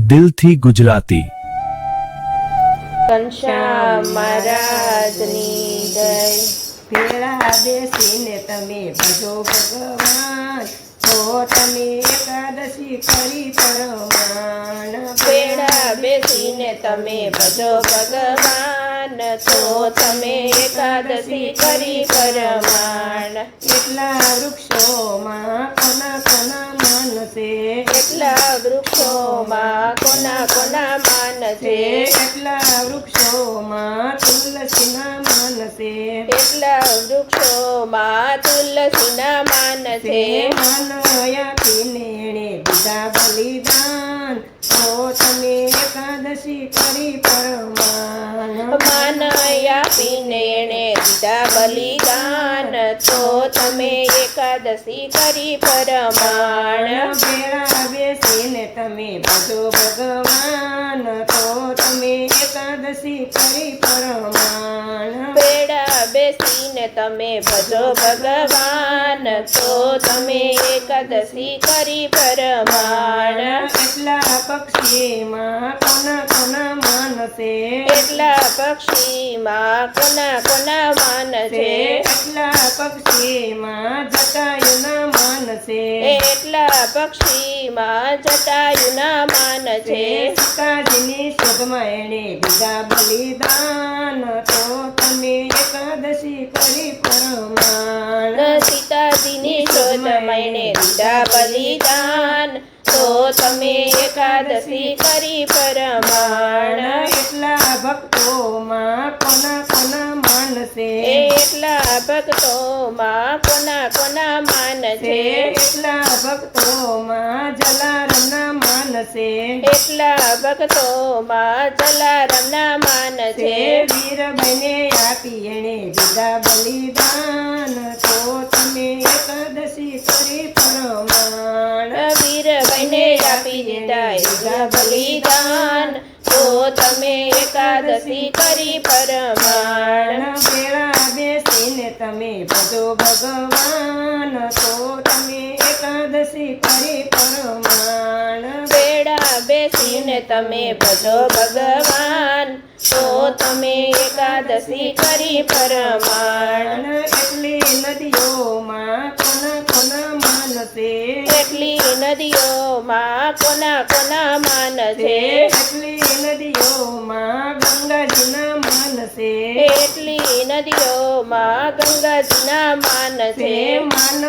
દિલથી ગુજરાતી। ઘનશ્યામ મહારાજની જય। ભેળા બેસીને તમે ભજો ભગવાન, તો તમે એકાદશી કરી પરમાન। ભેળા બેસીને તમે ભજો ભગવાન, તો તમે એકાદશી કરી પરમાન। એટલા વૃક્ષોમાં કોના કોના માન છે, એટલા વૃક્ષોમાં કોના કોના માન છે, એટલા વૃક્ષોમાં તુલસીના માન છે, એટલા વૃક્ષોમાં તુલસીના માન છે। માન આપીને એણે દીધા બલિદાન, તો તમે એકાદશી કરી પરમાન। માન આપીને એણે દીધા બલિદાન, તો તમે એકાદશી કરી પરમાન। ભેળા બેસીને તમે ભજો ભગવાન, તો તમે એકાદશી કરી પરમાન। ભેળા બેસીને તમે ભજો ભગવાન, તો તમે એકાદશી કરી પરમાન। એટલા પક્ષીમાં કોના કોના માન છે, એટલા પક્ષીમાં કોના કોના માન છે, એટલા પક્ષીમાં જટાયુના માન છે, એટલા પક્ષીમાં જટાયુના માન છે। સીતાજીની શોધમાં એણે દીધા બલિદાન, તો તમે એકાદશી કરી પરમાન। સીતાજીની શોધમાં એણે દીધા બલિદાન, તો તમે એકાદશી કરી પરમાન। એટલા ભક્તોમાં કોના કોના માન છે, એટલા ભક્તોમાં કોના કોના માન છે, એટલા ભક્તોમાં જલારામના માન છે, એટલા ભક્તોમાં જલારામના માન છે। વીરબને આપી એણે દીધા બલિદાન, તો તમે એકાદશી કરી પરમાન। વીરભાઈને આપી દીધા એવા બલિદાન, તો તમે એકાદશી કરી પરમાન। ભેળા બેસીને તમે ભજો ભગવાન, તો તમે એકાદશી કરી પરમાન। ભેળા બેસીને તમે ભજો ભગવાન, તો તમે એકાદશી કરી પરમાન। એટલી નદીઓમાં કોના કોના માન છે, એટલી નદીઓમાં કોના કોના માન છે, એટલી નદીઓમાં ગંગાજીના માન છે, એટલી નદીઓમાં ગંગાજીના માન છે। માન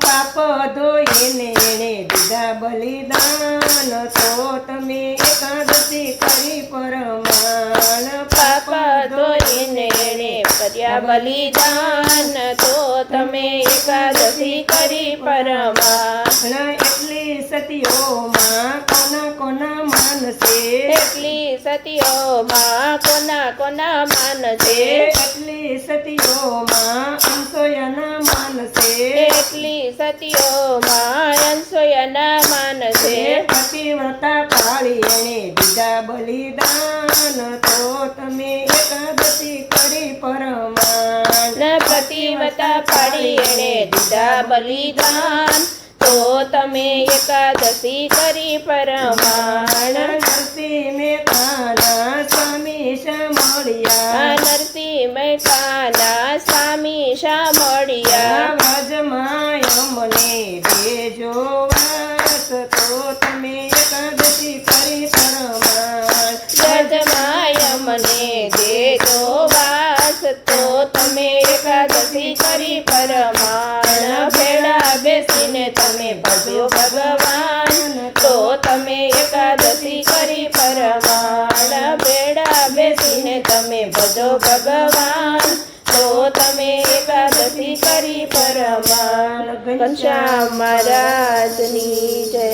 પાપ ધોઈને એણે દીધા બલિદાન, તો તમે એકાદશી કરી પરમાન। પાપ ધોઈને એણે કર્યા બલિદાન, તો તમે એકાદશી કરી પરમાન। એટલી સતીઓમાં કોના કોના માન છે, એટલી સતીઓમાં કોના કોના માન છે, એટલી સતીઓમાં અંસોયાના માન છે, એટલી સતીઓમાં અંસોયાના માન છે। પતિવ્રતા પાળી એણે દીધા બલિદાન, તો તમે એકાદશી કરી પરમાન। પતિવ્રતા પાડી એણે દીધા બલિદાન, તો તમે એકાદશી કરી પરમાન। નરસિંહ મહેતાના સ્વામી સાંભળ્યા, નરસિંહ મહેતાના સ્વામી સાંભળ્યા, વ્રજમાં અમને ભેજો વાસ, તો તમે એકાદશી કરી પરમાન। વ્રજમાં અમને દેજો વાસ, તો તમે એકાદશી કરી પરમાન। ભેળા બેસીને તમે ભજો ભગવાન, તો તમે એકાદશી કરી પરમાન। ભેળા બેસીને તમે ભજો ભગવાન, તો તમે એકાદશી કરી પરમાન। ઘનશ્યામ મહારાજની જય।